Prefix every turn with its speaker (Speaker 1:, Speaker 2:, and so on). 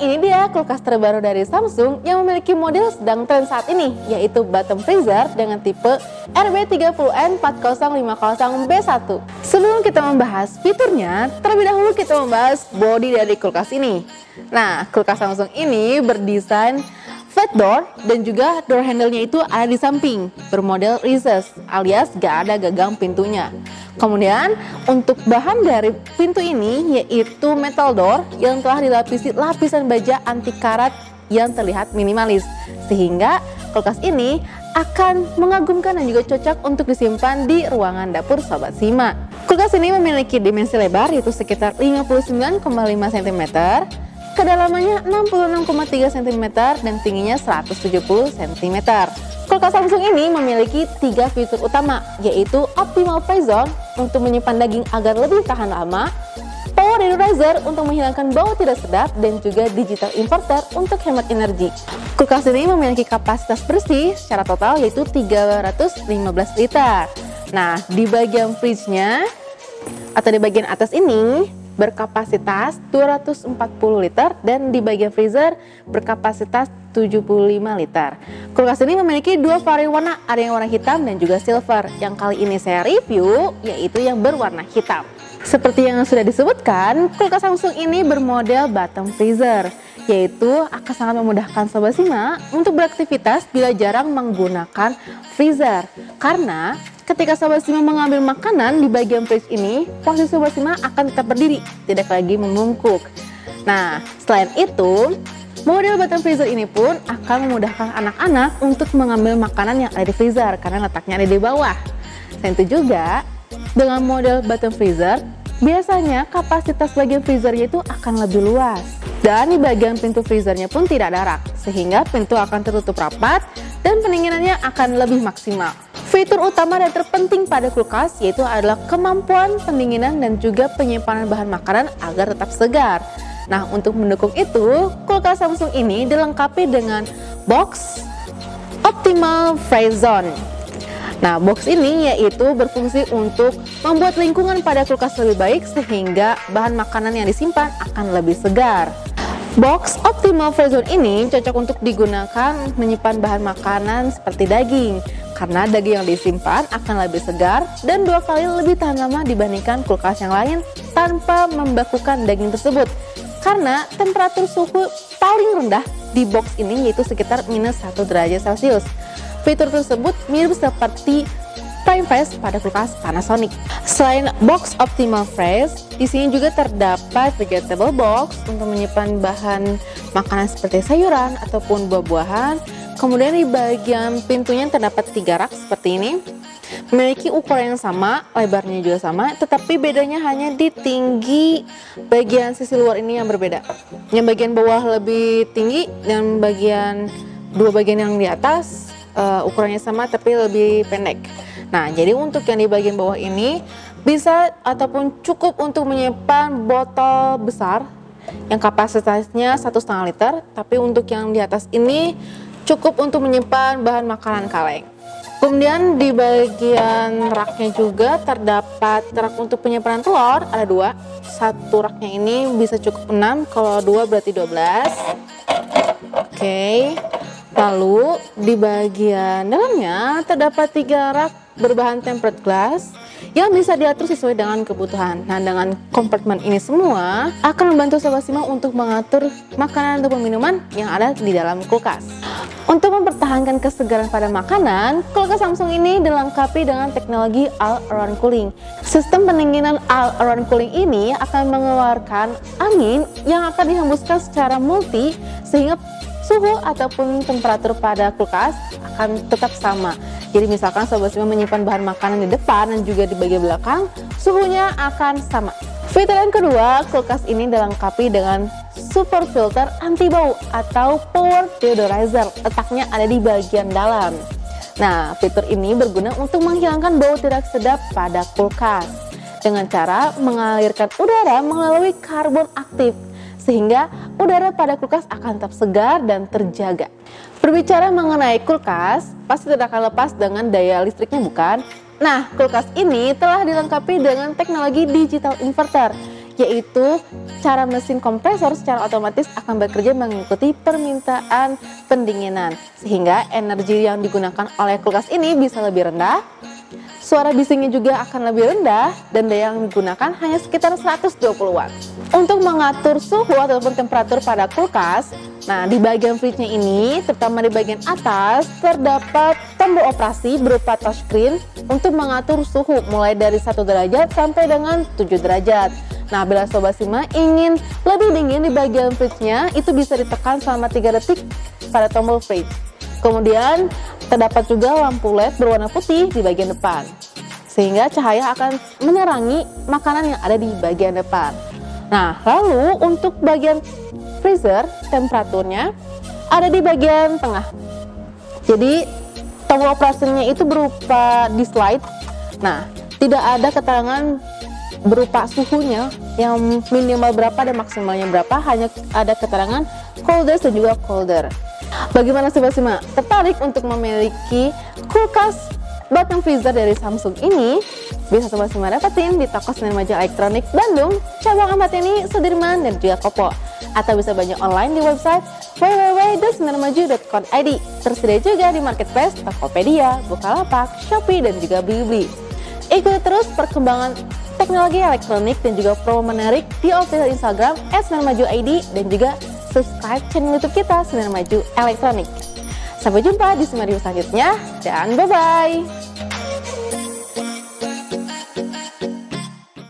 Speaker 1: ini dia kulkas terbaru dari Samsung yang memiliki model sedang tren saat ini, yaitu bottom freezer dengan tipe RB30N4050B1. Sebelum kita membahas fiturnya, terlebih dahulu kita membahas bodi dari kulkas ini. Nah, kulkas Samsung ini berdesain flat door dan juga door handle-nya itu ada di samping, bermodel recess alias gak ada gagang pintunya. Kemudian untuk bahan dari pintu ini yaitu metal door yang telah dilapisi lapisan baja anti karat yang terlihat minimalis, sehingga kulkas ini akan mengagumkan dan juga cocok untuk disimpan di ruangan dapur Sobat Simak. Kulkas ini memiliki dimensi lebar yaitu sekitar 59,5 cm, kedalamannya 66,3 cm dan tingginya 170 cm. Kulkas Samsung ini memiliki 3 fitur utama, yaitu Optimal Fry Zone untuk menyimpan daging agar lebih tahan lama, Power Deodorizer untuk menghilangkan bau tidak sedap, dan juga Digital Inverter untuk hemat energi. Kulkas ini memiliki kapasitas bersih secara total yaitu 315 liter. Nah, di bagian fridge-nya atau di bagian atas ini berkapasitas 240 liter dan di bagian freezer berkapasitas 75 liter. Kulkas ini memiliki dua varian warna, ada yang warna hitam dan juga silver. Yang kali ini saya review yaitu yang berwarna hitam. Seperti yang sudah disebutkan, kulkas Samsung ini bermodel bottom freezer, yaitu akan sangat memudahkan Sobat Simak untuk beraktivitas bila jarang menggunakan freezer. Karena ketika Sobat Simak mengambil makanan di bagian fridge ini, posisi Sobat Simak akan tetap berdiri, tidak lagi membungkuk. Nah, selain itu, model bottom freezer ini pun akan memudahkan anak-anak untuk mengambil makanan yang ada di freezer karena letaknya ada di bawah. Selain itu juga, dengan model bottom freezer, biasanya kapasitas bagian freezernya itu akan lebih luas. Dan di bagian pintu freezernya pun tidak ada rak, sehingga pintu akan tertutup rapat dan pendinginannya akan lebih maksimal. Fitur utama dan terpenting pada kulkas yaitu adalah kemampuan pendinginan dan juga penyimpanan bahan makanan agar tetap segar. Nah, untuk mendukung itu, kulkas Samsung ini dilengkapi dengan box Optimal Fry Zone. Nah, box ini yaitu berfungsi untuk membuat lingkungan pada kulkas lebih baik sehingga bahan makanan yang disimpan akan lebih segar. Box Optimal Fry Zone ini cocok untuk digunakan menyimpan bahan makanan seperti daging, karena daging yang disimpan akan lebih segar dan 2 kali lebih tahan lama dibandingkan kulkas yang lain tanpa membakukan daging tersebut. Karena temperatur suhu paling rendah di box ini yaitu sekitar -1 derajat Celcius. Fitur tersebut mirip seperti Prime Fresh pada kulkas Panasonic. Selain box Optimal Fresh, di sini juga terdapat vegetable box untuk menyimpan bahan makanan seperti sayuran ataupun buah-buahan. Kemudian di bagian pintunya terdapat 3 rak seperti ini. Memiliki ukuran yang sama, lebarnya juga sama, tetapi bedanya hanya di tinggi bagian sisi luar ini yang berbeda. Yang bagian bawah lebih tinggi dan dua bagian yang di atas ukurannya sama tapi lebih pendek. Nah, jadi untuk yang di bagian bawah ini bisa ataupun cukup untuk menyimpan botol besar yang kapasitasnya 1,5 liter, tapi untuk yang di atas ini cukup untuk menyimpan bahan makanan kaleng. Kemudian di bagian raknya juga terdapat rak untuk penyimpanan telur, ada 2. Satu raknya ini bisa cukup 6, kalau 2 berarti 12. Oke. Lalu di bagian dalamnya terdapat 3 rak berbahan tempered glass yang bisa diatur sesuai dengan kebutuhan. Nah, dengan kompartemen ini semua akan membantu Sobat Simak untuk mengatur makanan ataupun minuman yang ada di dalam kulkas. Untuk mempertahankan kesegaran pada makanan, kulkas Samsung ini dilengkapi dengan teknologi all-around cooling. Sistem pendinginan all-around cooling ini akan mengeluarkan angin yang akan dihembuskan secara multi sehingga suhu ataupun temperatur pada kulkas akan tetap sama. Jadi misalkan Sobat Simak menyimpan bahan makanan di depan dan juga di bagian belakang, suhunya akan sama. Fitur yang kedua, kulkas ini dilengkapi dengan super filter anti bau atau Power Deodorizer. Letaknya ada di bagian dalam. Nah, fitur ini berguna untuk menghilangkan bau tidak sedap pada kulkas dengan cara mengalirkan udara melalui karbon aktif, sehingga udara pada kulkas akan tetap segar dan terjaga. Berbicara mengenai kulkas, pasti tidak akan lepas dengan daya listriknya, bukan? Nah, kulkas ini telah dilengkapi dengan teknologi digital inverter, yaitu cara mesin kompresor secara otomatis akan bekerja mengikuti permintaan pendinginan, sehingga energi yang digunakan oleh kulkas ini bisa lebih rendah, suara bisingnya juga akan lebih rendah, dan daya yang digunakan hanya sekitar 120 watt. Untuk mengatur suhu ataupun temperatur pada kulkas, nah di bagian fridge-nya ini, terutama di bagian atas, terdapat tombol operasi berupa touchscreen untuk mengatur suhu mulai dari 1 derajat sampai dengan 7 derajat. Nah, bila Sobat Sima ingin lebih dingin di bagian fridge-nya, itu bisa ditekan selama 3 detik pada tombol fridge. Kemudian, terdapat juga lampu LED berwarna putih di bagian depan, sehingga cahaya akan menerangi makanan yang ada di bagian depan. Nah, lalu untuk bagian freezer, temperaturnya ada di bagian tengah. Jadi, tombol operasinya itu berupa di slide. Nah, tidak ada keterangan berupa suhunya yang minimal berapa dan maksimalnya berapa, hanya ada keterangan colder dan juga colder. Bagaimana Sobat Sima? Tertarik untuk memiliki kulkas batang freezer dari Samsung ini? Bisa Sobat Sima dapetin di toko Sinar Maju Elektronik Bandung, cabang Ahmad Yani, Sudirman, dan juga Kopo. Atau bisa belanja online di website www.sinarmaju.co.id. Tersedia juga di marketplace Tokopedia, Bukalapak, Shopee, dan juga Blibli. Ikuti terus perkembangan teknologi elektronik dan juga promo menarik di official Instagram @sinarmaju.id, dan juga subscribe channel YouTube kita Sinar Maju Elektronik. Sampai jumpa di Sinar Maju selanjutnya, dan bye-bye!